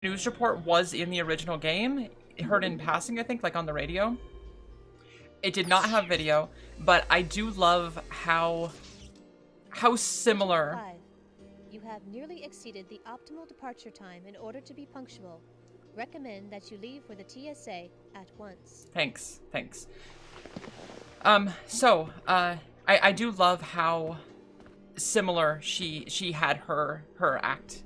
news report was in the original game. Heard in passing, I think, like on the radio. It did not have video, but I do love how similar. 5. You have nearly exceeded the optimal departure time in order to be punctual. Recommend that you leave for the TSA at once. Thanks. I do love how similar she had her act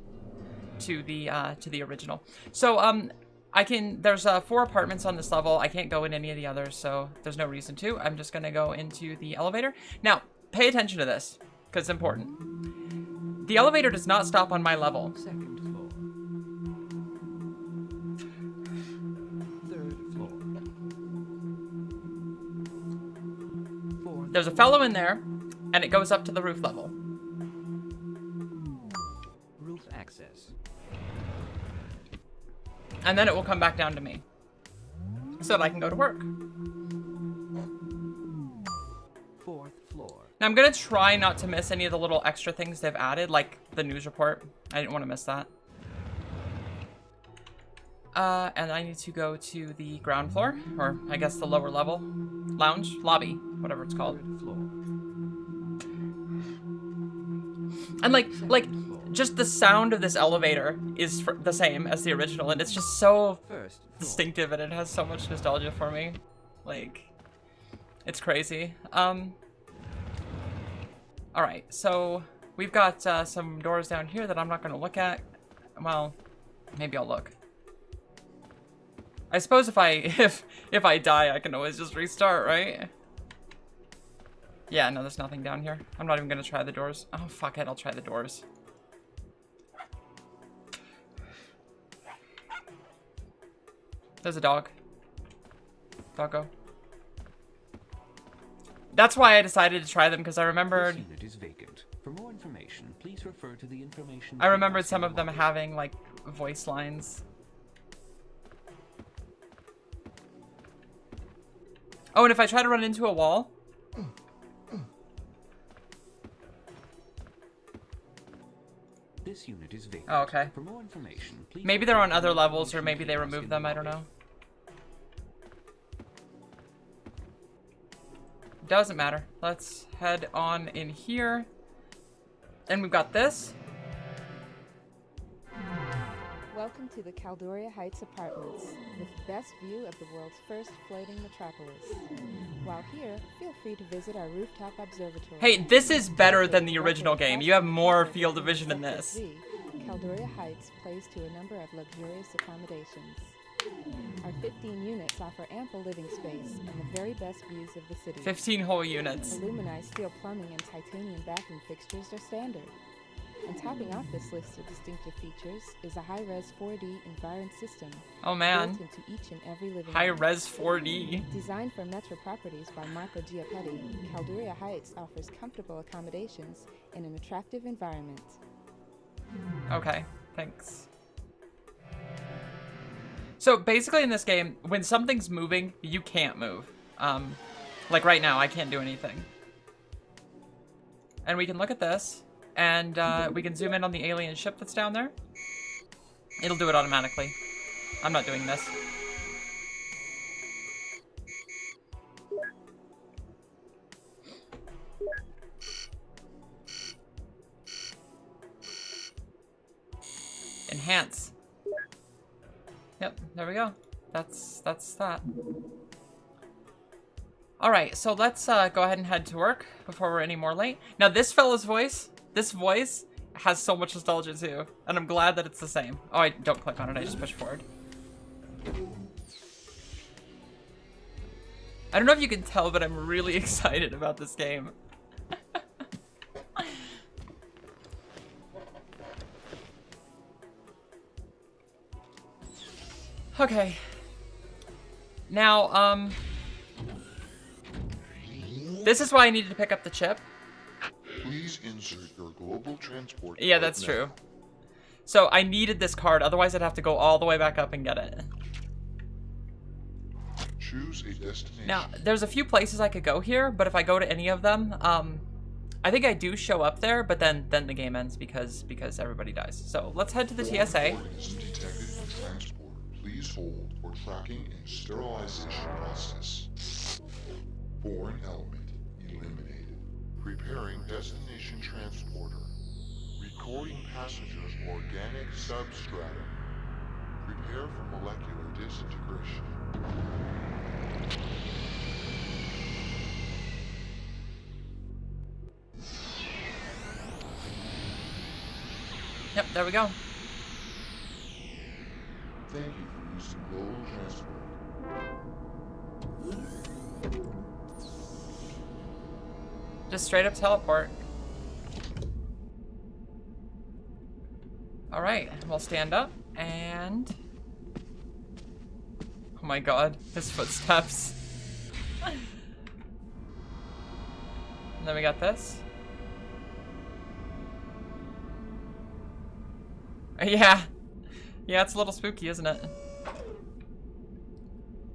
to the original. So there's 4 apartments on this level. I can't go in any of the others, so there's no reason to. I'm just gonna go into the elevator. Now, pay attention to this, because it's important. The elevator does not stop on my level. Second floor. Third floor. Fourth. There's a fellow in there, and it goes up to the roof level. Roof access. And then it will come back down to me, so that I can go to work. Fourth floor. Now I'm gonna try not to miss any of the little extra things they've added, like the news report. I didn't want to miss that. And I need to go to the ground floor, or I guess the lower level. Lounge? Lobby, whatever it's called. Third floor. And like, just the sound of this elevator is the same as the original, and it's just so First floor. distinctive, and it has so much nostalgia for me. Like, it's crazy. Alright, so we've got some doors down here that I'm not gonna look at. Well, maybe I'll look. I suppose if I die, I can always just restart, right? Yeah, no, there's nothing down here. I'm not even gonna try the doors. Oh, fuck it, I'll try the doors. There's a dog. Doggo. That's why I decided to try them, because I remembered... This unit is vacant. For more information, please refer to the information... I remembered some of them having, like, voice lines. Oh, and if I try to run into a wall... This unit is vacant. Oh, okay. For more information, please... Maybe they're on other levels, or maybe they removed them, I don't know. Doesn't matter. Let's head on in here. And we've got this. Welcome to the Caldoria Heights Apartments, with the best view of the world's first floating metropolis. While here, feel free to visit our rooftop observatory. Hey, this is better than the original game. You have more field of vision in this. Caldoria Heights plays to a number of luxurious accommodations. Our 15 units offer ample living space and the very best views of the city. 15 whole units. Aluminized steel plumbing and titanium bathroom fixtures are standard. And topping off this list of distinctive features is a high-res 4D environment system. Oh man. Built into each and every living room. High-res 4D. Designed for Metro Properties by Marco Giappetti, Caldoria Heights offers comfortable accommodations in an attractive environment. Okay, thanks. So basically in this game, when something's moving, you can't move. Like right now, I can't do anything. And we can look at this, and we can zoom in on the alien ship that's down there. It'll do it automatically. I'm not doing this. Enhance. Yep, there we go. That's that. Alright, so let's go ahead and head to work before we're any more late. Now this fella's voice, has so much nostalgia too. And I'm glad that it's the same. Oh, I don't click on it, I just push forward. I don't know if you can tell, but I'm really excited about this game. Okay. Now, this is why I needed to pick up the chip. Please insert your global transport. Yeah, that's true. So I needed this card, otherwise I'd have to go all the way back up and get it. Choose a destination. Now, there's a few places I could go here, but if I go to any of them, I think I do show up there, but then the game ends because everybody dies. So let's head to the TSA. hold for tracking and sterilization process. Foreign element eliminated. Preparing destination transporter. Recording passengers organic substratum. Prepare for molecular disintegration. Yep, there we go. Thank you for using global transport. Just straight up teleport. Alright, we'll stand up and... Oh my god, his footsteps. And then we got this. Yeah. Yeah, it's a little spooky, isn't it?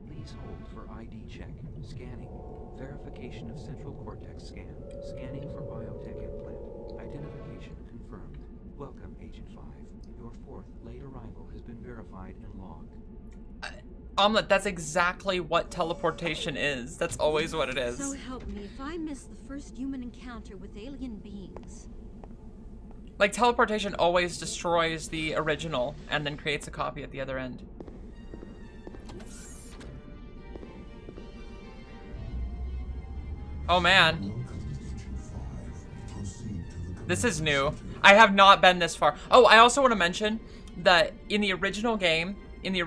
Please hold for ID check. Scanning. Verification of central cortex scan. Scanning for biotech implant. Identification confirmed. Welcome, Agent 5. Your fourth late arrival has been verified and logged. Omelette, that's exactly what teleportation is. That's always what it is. So help me if I miss the first human encounter with alien beings. Like, teleportation always destroys the original and then creates a copy at the other end. Oh man. This is new. I have not been this far. Oh, I also want to mention that in the original game, there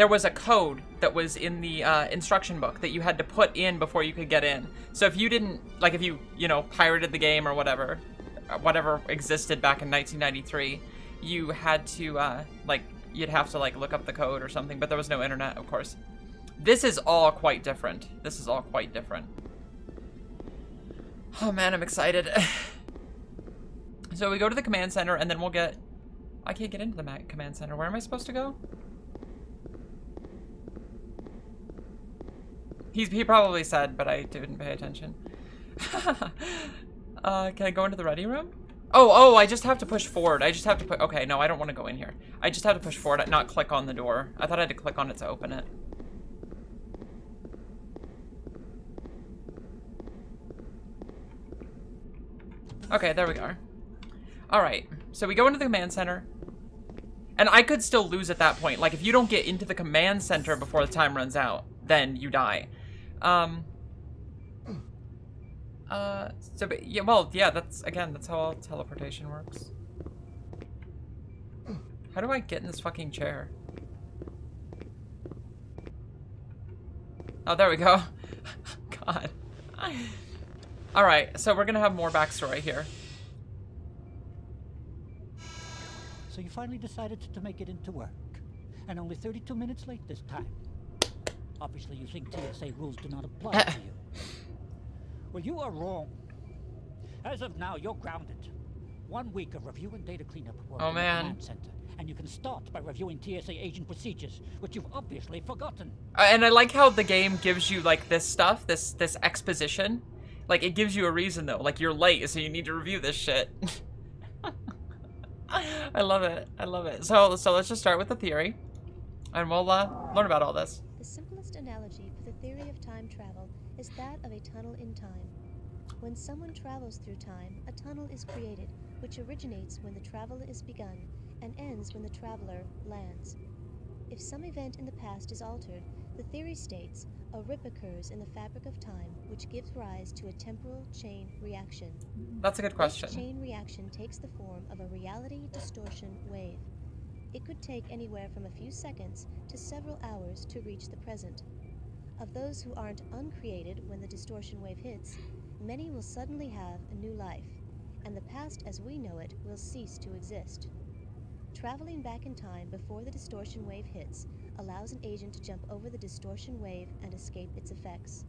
was a code that was in the instruction book that you had to put in before you could get in. So if you didn't, like if you know, pirated the game or whatever existed back in 1993, you had to, you'd have to, look up the code or something, but there was no internet, of course. This is all quite different. This is all quite different. Oh man, I'm excited. So we go to the command center and then we'll get... I can't get into the command center. Where am I supposed to go? He probably said, but I didn't pay attention. Can I go into the ready room? Oh, I just have to push forward. I just have to put... Okay, no, I don't want to go in here. I just have to push forward, not click on the door. I thought I had to click on it to open it. Okay, there we go. Alright, so we go into the command center. And I could still lose at that point. Like, if you don't get into the command center before the time runs out, then you die. But, yeah, well, yeah, that's how all teleportation works. How do I get in this fucking chair? Oh, there we go. God. Alright, so we're gonna have more backstory here. So you finally decided to make it into work. And only 32 minutes late this time. Obviously you think TSA rules do not apply to you. Well, you are wrong. As of now, you're grounded. 1 week of review and data cleanup work in the command center. And you can start by reviewing TSA agent procedures, which you've obviously forgotten. And I like how the game gives you, like, this stuff, this exposition. Like, it gives you a reason, though. Like, you're late, so you need to review this shit. I love it. I love it. So let's just start with the theory. And we'll learn about all this. The simplest analogy for the theory of time travel is that of a tunnel in time. When someone travels through time, a tunnel is created, which originates when the travel is begun and ends when the traveler lands. If some event in the past is altered, the theory states a rip occurs in the fabric of time, which gives rise to a temporal chain reaction. That's a good question. This chain reaction takes the form of a reality distortion wave. It could take anywhere from a few seconds to several hours to reach the present. Of those who aren't uncreated when the distortion wave hits, many will suddenly have a new life, and the past as we know it will cease to exist. Traveling back in time before the distortion wave hits allows an agent to jump over the distortion wave and escape its effects.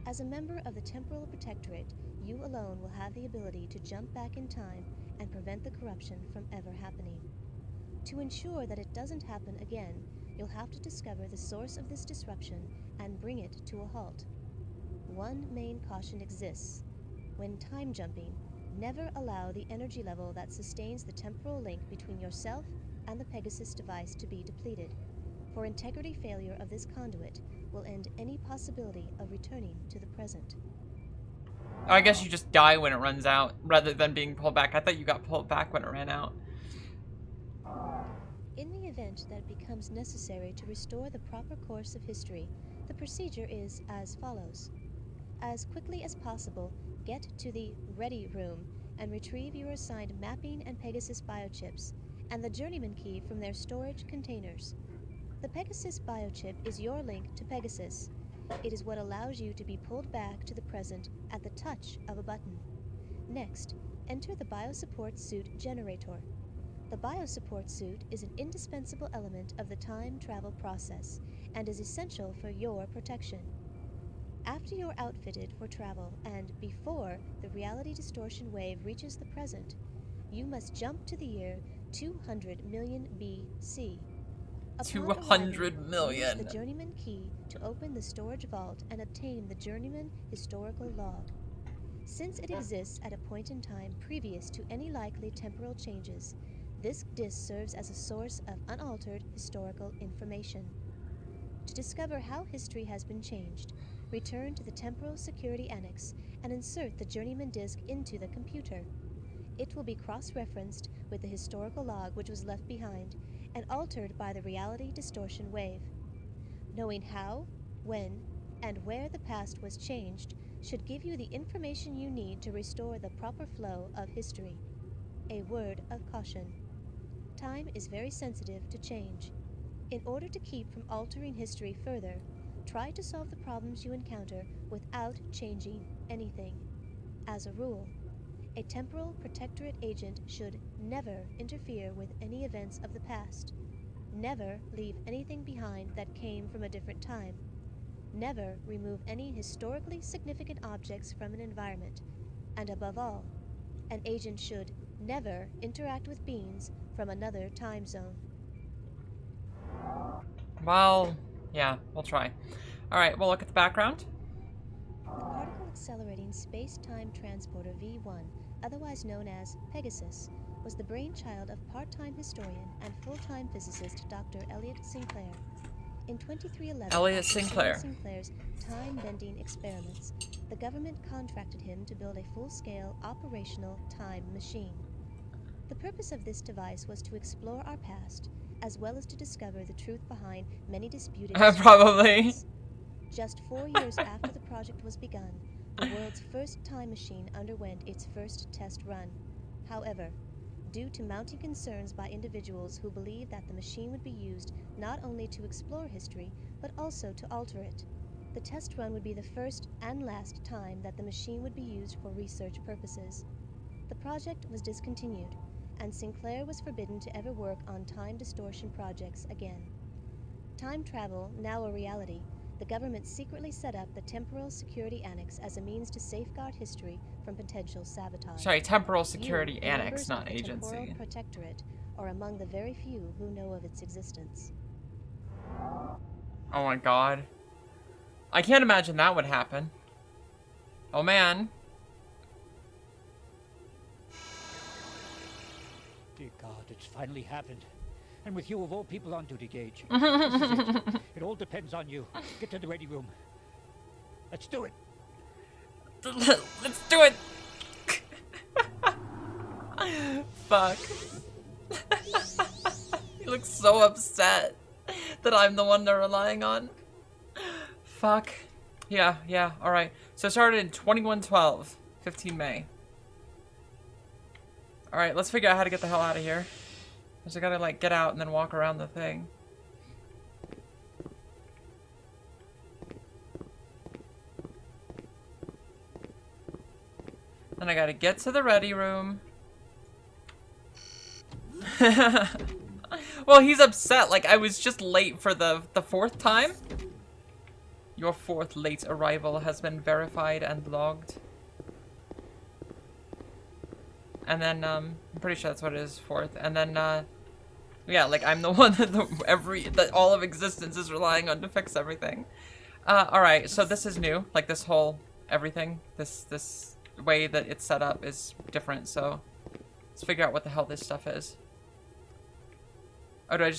As a member of the Temporal Protectorate, you alone will have the ability to jump back in time and prevent the corruption from ever happening. To ensure that it doesn't happen again, you'll have to discover the source of this disruption and bring it to a halt. One main caution exists. When time jumping, never allow the energy level that sustains the temporal link between yourself and the Pegasus device to be depleted, for integrity failure of this conduit will end any possibility of returning to the present. Oh, I guess you just die when it runs out, rather than being pulled back. I thought you got pulled back when it ran out. In the event that it becomes necessary to restore the proper course of history, the procedure is as follows. As quickly as possible, get to the Ready Room and retrieve your assigned mapping and Pegasus biochips, and the Journeyman key from their storage containers. The Pegasus biochip is your link to Pegasus. It is what allows you to be pulled back to the present at the touch of a button. Next, enter the Biosupport Suit generator. The Biosupport Suit is an indispensable element of the time travel process and is essential for your protection. After you're outfitted for travel and before the reality distortion wave reaches the present, you must jump to the year 200 million BC. Upon 200 arrival, million. use the Journeyman key to open the storage vault and obtain the Journeyman historical log. Since it exists at a point in time previous to any likely temporal changes, this disk serves as a source of unaltered historical information. To discover how history has been changed, return to the Temporal Security Annex and insert the Journeyman disk into the computer. It will be cross-referenced with the historical log which was left behind and altered by the reality distortion wave. Knowing how, when, and where the past was changed should give you the information you need to restore the proper flow of history. A word of caution. Time is very sensitive to change. In order to keep from altering history further, try to solve the problems you encounter without changing anything. As a rule, a temporal protectorate agent should never interfere with any events of the past, never leave anything behind that came from a different time, never remove any historically significant objects from an environment, and above all, an agent should never interact with beings from another time zone. Well, yeah, we'll try. Alright, we'll look at the background. The Particle Accelerating Space-Time Transporter V1, otherwise known as Pegasus, was the brainchild of part-time historian and full-time physicist Dr. Elliot Sinclair. In 2311, Elliot after Sinclair. studying Sinclair's time-bending experiments, the government contracted him to build a full-scale operational time machine. The purpose of this device was to explore our past, as well as to discover the truth behind many disputed Probably. events. Just 4 years after the project was begun, the world's first time machine underwent its first test run. However, due to mounting concerns by individuals who believed that the machine would be used not only to explore history, but also to alter it, the test run would be the first and last time that the machine would be used for research purposes. The project was discontinued, and Sinclair was forbidden to ever work on time distortion projects again. Time travel, now a reality, the government secretly set up the Temporal Security Annex as a means to safeguard history from potential sabotage. Sorry, Temporal Security You, the Annex, members not of the agency. Temporal Protectorate, are among the very few who know of its existence. Oh my god. I can't imagine that would happen. Oh man. Dear God, it's finally happened. And with you of all people on duty, Gage. This is it. It all depends on you. Get to the ready room. Let's do it. Let's do it. Fuck. He looks so upset that I'm the one they're relying on. Fuck. Yeah, alright. So it started in 2112, 15 May. Alright, let's figure out how to get the hell out of here. Because I gotta, like, get out and then walk around the thing. Then I gotta get to the ready room. Well, he's upset. Like, I was just late for the fourth time. Your fourth late arrival has been verified and logged. And then, I'm pretty sure that's what it is, fourth. And then, yeah, like, I'm the one that all of existence is relying on to fix everything. Alright, so this is new. Like, this whole everything. This way that it's set up is different, so let's figure out what the hell this stuff is. Oh, do I just